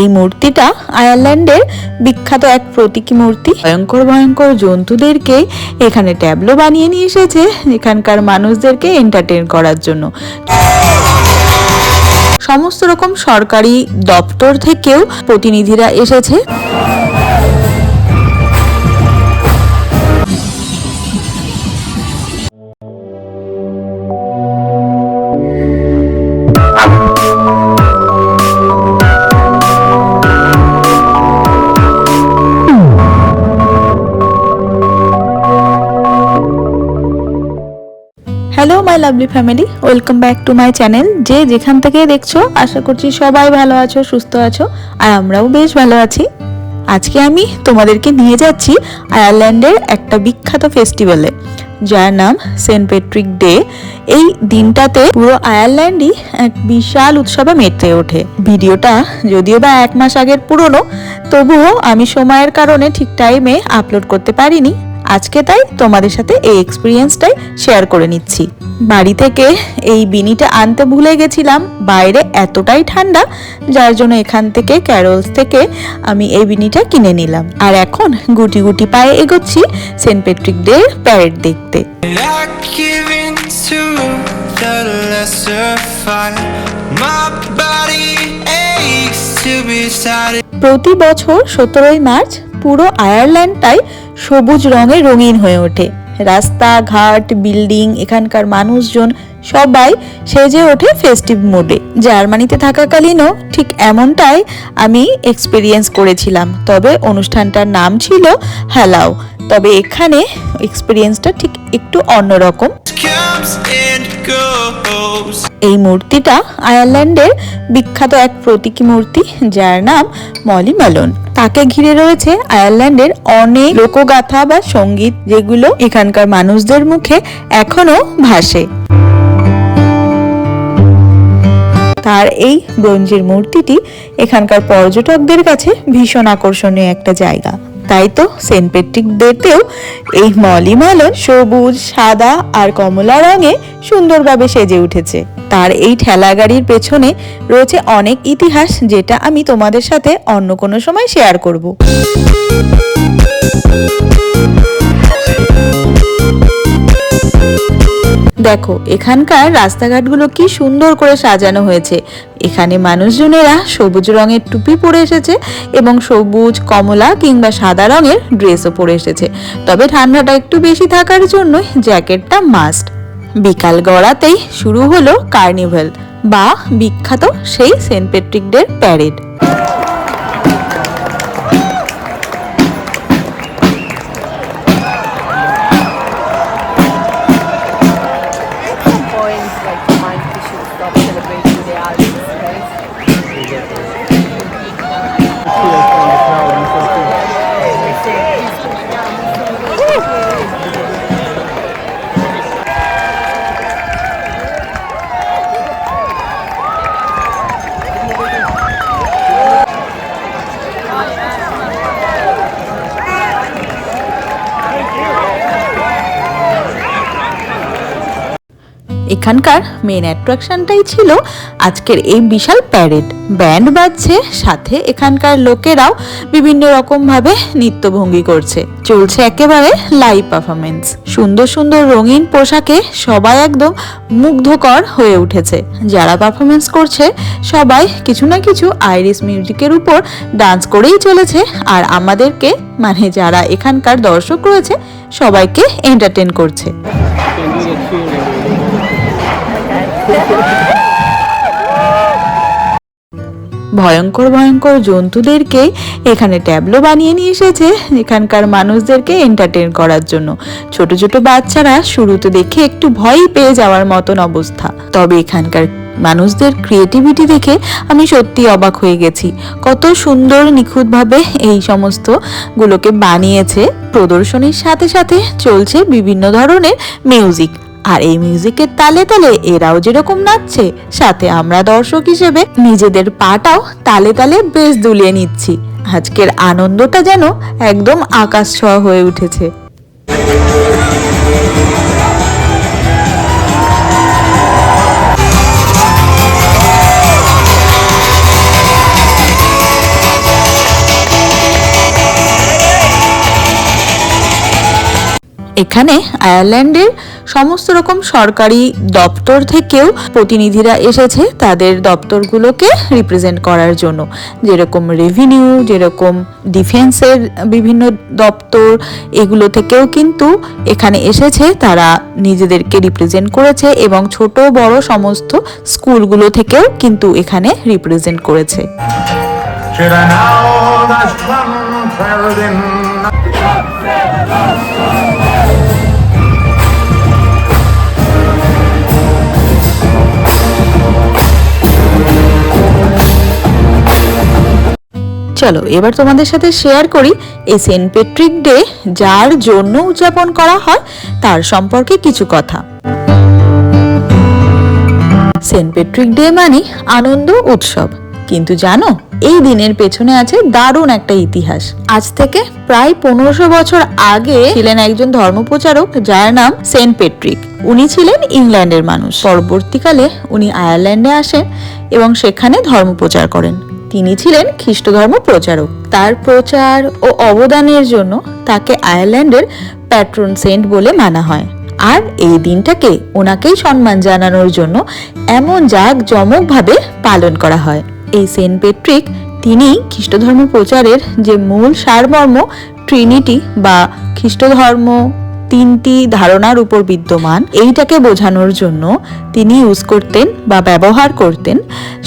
এই মূর্তিটা আয়ারল্যান্ডের বিখ্যাত এক প্রতীকী মূর্তি। ভয়ঙ্কর ভয়ঙ্কর জন্তুদেরকে এখানে ট্যাবলো বানিয়ে নিয়ে এসেছে এখানকার মানুষদেরকে এন্টারটেইন করার জন্য। সমস্ত রকম সরকারি দপ্তর থেকেও প্রতিনিধিরা এসেছে। Hello my lovely family, welcome back to my channel. যে যেখান থেকে দেখছো আশা করছি সবাই ভালো আছো, সুস্থ আছো, আর আমরাও বেশ ভালো আছি। আজকে আমি তোমাদেরকে নিয়ে যাচ্ছি আয়ারল্যান্ডের একটা বিখ্যাত ফেস্টিভ্যালে, যার নাম সেন্ট প্যাট্রিক ডে। এই দিনটাতে পুরো আয়ারল্যান্ডই এক বিশাল উৎসবে মেতে ওঠে। ভিডিওটা যদিও বা 1 মাস আগের পুরনো, তবুও আমি সময়ের কারণে ঠিক টাইমে আপলোড করতে পারিনি। আজকে তাই তোমাদের সাথে এই এক্সপিরিয়েন্সটাই শেয়ার করে নিচ্ছি। বাড়ি থেকে এই বিনিটা আনতে ভুলে গেছিলাম, বাইরে এতটাই ঠান্ডা, যার জন্য এখান থেকে ক্যারলস থেকে আমি এই বিনিটা কিনে নিলাম। আর এখন গুটি গুটি পায়ে এগোচ্ছি সেন্ট প্যাট্রিক ডে প্যারেড দেখতে। প্রতি বছর 17ই মার্চ পুরো আয়ারল্যান্ডটাই সবুজ রঙে রঙিন হয়ে ওঠে। রাস্তাঘাট, বিল্ডিং, এখানকার মানুষজন সবাই সেজে ওঠে ফেস্টিভ মোডে। জার্মানিতে থাকাকালীনও ঠিক এমনটাই আমি এক্সপিরিয়েন্স করেছিলাম, তবে অনুষ্ঠানটার নাম ছিল হ্যালাও। তবে এখানে এক্সপিরিয়েন্সটা ঠিক একটু অন্যরকম। এই মূর্তিটা আয়ারল্যান্ডের বিখ্যাত এক প্রতীকী মূর্তি, যার নাম মলি ম্যালোন। তাকে ঘিরে রয়েছে আয়ারল্যান্ডের অনেক লোকগাথা বা সঙ্গীত, যেগুলো এখানকার মানুষদের মুখে এখনো ভাসে। তার এই ব্রোঞ্জের মূর্তিটি এখানকার পর্যটকদের কাছে ভীষণ আকর্ষণীয় একটা জায়গা। তাই তো সেন্ট প্যাট্রিক ডেতেও এই মলি ম্যালোন সবুজ, সাদা আর কমলা রঙে সুন্দরভাবে সেজে উঠেছে। তার এই ঠেলা গাড়ির পেছনে রয়েছে অনেক ইতিহাস, যেটা আমি তোমাদের সাথে অন্য কোনো সময় শেয়ার করব। দেখো এখানকার রাস্তাঘাটগুলো কি সুন্দর করে সাজানো হয়েছে। এখানে মানুষজনেরা সবুজ রঙের টুপি পরে এসেছে এবং সবুজ, কমলা কিংবা সাদা রঙের ড্রেসও পরে এসেছে। তবে ঠান্ডাটা একটু বেশি থাকার জন্য জ্যাকেটটা মাস্ট। বিকাল গড়াতেই শুরু হলো কার্নিভ্যাল বা বিখ্যাত সেই সেন্ট প্যাট্রিক ডে প্যারেড। এখানকার মেন অ্যাট্রাকশনটাই ছিল আজকের এই বিশাল প্যারেড। ব্যান্ড বাজছে, সাথে এখানকার লোকেরাও বিভিন্ন রকম ভাবে নৃত্যভঙ্গি করছে। চলছে একেবারে লাইভ পারফরমেন্স। সুন্দর সুন্দর রঙিন পোশাকে সবাই একদম মুগ্ধকর হয়ে উঠেছে। যারা পারফরমেন্স করছে সবাই কিছু না কিছু আইরিশ মিউজিকের উপর ডান্স করেই চলেছে, আর আমাদেরকে মানে যারা এখানকার দর্শক রয়েছে সবাইকে এন্টারটেইন করছে। ভয়ঙ্কর ভয়ঙ্কর জন্তুদেরকে এখানে ট্যাবলো বানিয়ে নিয়ে এসেছে এখানকার মানুষদেরকে এন্টারটেইন করার জন্য। ছোট ছোট বাচ্চারা শুরুতে দেখে একটু ভয় পেয়ে যাওয়ার মতন অবস্থা, তবে এখানকার মানুষদের ক্রিয়েটিভিটি দেখে আমি সত্যি অবাক হয়ে গেছি। কত সুন্দর নিখুঁতভাবে এই সমস্ত গুলোকে বানিয়েছে। প্রদর্শনীর সাথে সাথে চলছে বিভিন্ন ধরনের মিউজিক, আর এই মিউজিকের তালে তালে এরাও যেরকম নাচছে, সাথে আমরা দর্শক হিসেবে নিজেদের পাটাও তালে তালে বেশ দুলিয়ে নিচ্ছি। আজকের আনন্দটা যেন একদম আকাশ ছোঁয়া হয়ে উঠেছে। এখানে আয়ারল্যান্ডের সমস্ত রকম সরকারি দপ্তর থেকেও প্রতিনিধিরা এসেছে তাদের দপ্তরগুলোকে রিপ্রেজেন্ট করার জন্য, যেরকম রেভিনিউ, যেরকম ডিফেন্সের বিভিন্ন দপ্তর, এগুলো থেকেও কিন্তু এখানে এসেছে, তারা নিজেদেরকে রিপ্রেজেন্ট করেছে এবং ছোট বড় সমস্ত স্কুলগুলো থেকেও কিন্তু এখানে রিপ্রেজেন্ট করেছে। চলো এবার তোমাদের সাথে শেয়ার করি এই সেন্ট প্যাট্রিক ডে যার জন্য উদযাপন করা হয় তার সম্পর্কে কিছু কথা। সেন্ট প্যাট্রিক ডে মানে আনন্দ উৎসব, কিন্তু জানো এই দিনের পেছনে আছে দারুণ একটা ইতিহাস। আজ থেকে প্রায় 1500 বছর আগে ছিলেন একজন ধর্মপ্রচারক যার নাম সেন্ট প্যাট্রিক। উনি ছিলেন ইংল্যান্ডের মানুষ। পরবর্তীকালে উনি আয়ারল্যান্ডে আসেন এবং সেখানে ধর্মপ্রচার করেন। তিনি ছিলেন খ্রিস্ট ধর্ম প্রচারক। তার প্রচার ও অবদানের জন্য তাকে আয়ারল্যান্ডের প্যাট্রন সেন্ট বলে মানা হয়। আর এই দিনটাকে ওনাকেই সম্মান জানানোর জন্য এমন জাঁকজমকভাবে পালন করা হয়। এই সেন্ট প্যাট্রিক তিনি খ্রিস্ট ধর্ম প্রচারের যে মূল সারমর্ম ট্রিনিটি বা খ্রিস্ট ধর্ম তিনটি ধারণার উপর বিদ্যমান, এইটাকে বোঝানোর জন্য তিনি ইউজ করতেন বা ব্যবহার করতেন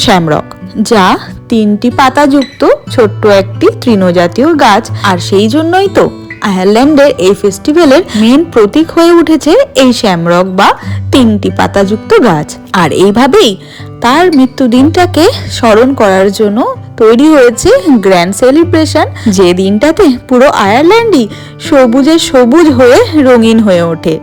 শ্যামরক, যা 3টি পাতাযুক্ত ছোট্ট একটি তৃণজাতীয় গাছ। আর সেই জন্যই তো আয়ারল্যান্ডের এই ফেস্টিভ্যালের মেন প্রতীক হয়ে উঠেছে এই শ্যামরক বা 3টি পাতাযুক্ত গাছ। আর এইভাবেই তার মৃত্যুদিনটাকে স্মরণ করার জন্য তৈরি হয়েছে গ্র্যান্ড সেলিব্রেশন, যে দিনটাতে পুরো আয়ারল্যান্ডই সবুজে সবুজ হয়ে রঙিন হয়ে ওঠে।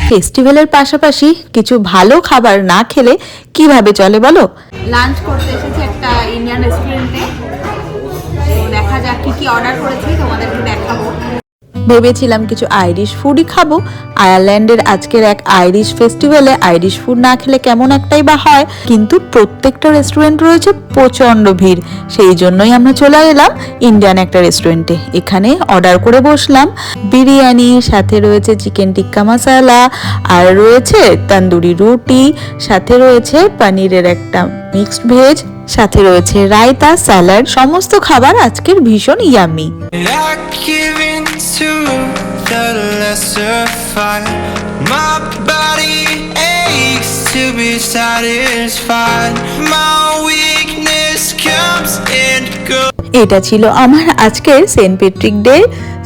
ফেস্টিভ্যালের পাশাপাশি কিছু ভালো খাবার না খেলে কিভাবে চলে বলো? লাঞ্চ করতে এসেছি একটা ইন্ডিয়ান রেস্টুরেন্টে, তো দেখা যাক কি কি অর্ডার করেছি, তোমাদেরকে দেখাবো। ভেবেছিলাম কিছু আইরিশ ফুডই খাবো। আয়ারল্যান্ডের আজকের এক আইরিশ ফেস্টিভ্যালে আইরিশ ফুড না খেলে কেমন একটাই বা হয়, কিন্তু প্রত্যেকটা রেস্টুরেন্ট রয়েছে প্রচন্ড ভিড়। সেই জন্যই আমরা চলে এলাম ইন্ডিয়ান একটা রেস্টুরেন্টে। এখানে অর্ডার করে বসলাম বিরিয়ানি, সাথে রয়েছে চিকেন টিক্কা মশালা, আর রয়েছে তন্দুরি রুটি, সাথে রয়েছে পনিরের একটা মিক্সড ভেজ, সাথে রয়েছে রায়তা, স্যালাড। সমস্ত খাবার আজকের ভীষণ yummy. The lesser fight, my body aches to be satisfied, my weakness comes and goes. এটা ছিল আমার আজকের Saint Patrick day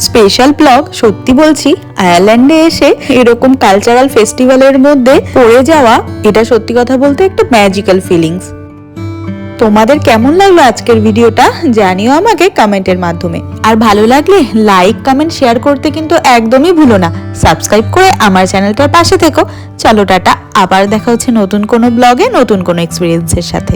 special blog. সত্যি বলছি, আয়ারল্যান্ডে এসে এরকম কালচারাল ফেস্টিভ্যালের মধ্যে পড়ে যাওয়া, এটা সত্যি কথা বলতে একটা ম্যাজিক্যাল ফিলিংস। তোমাদের কেমন লাগলো আজকের ভিডিওটা জানিও আমাকে কমেন্টের মাধ্যমে। আর ভালো লাগলে লাইক, কমেন্ট, শেয়ার করতে কিন্তু একদমই ভুলো না। সাবস্ক্রাইব করে আমার চ্যানেলটার পাশে থেকো। চলো টাটা, আবার দেখা হচ্ছে নতুন কোনো ব্লগে নতুন কোনো এক্সপিরিয়েন্সের সাথে।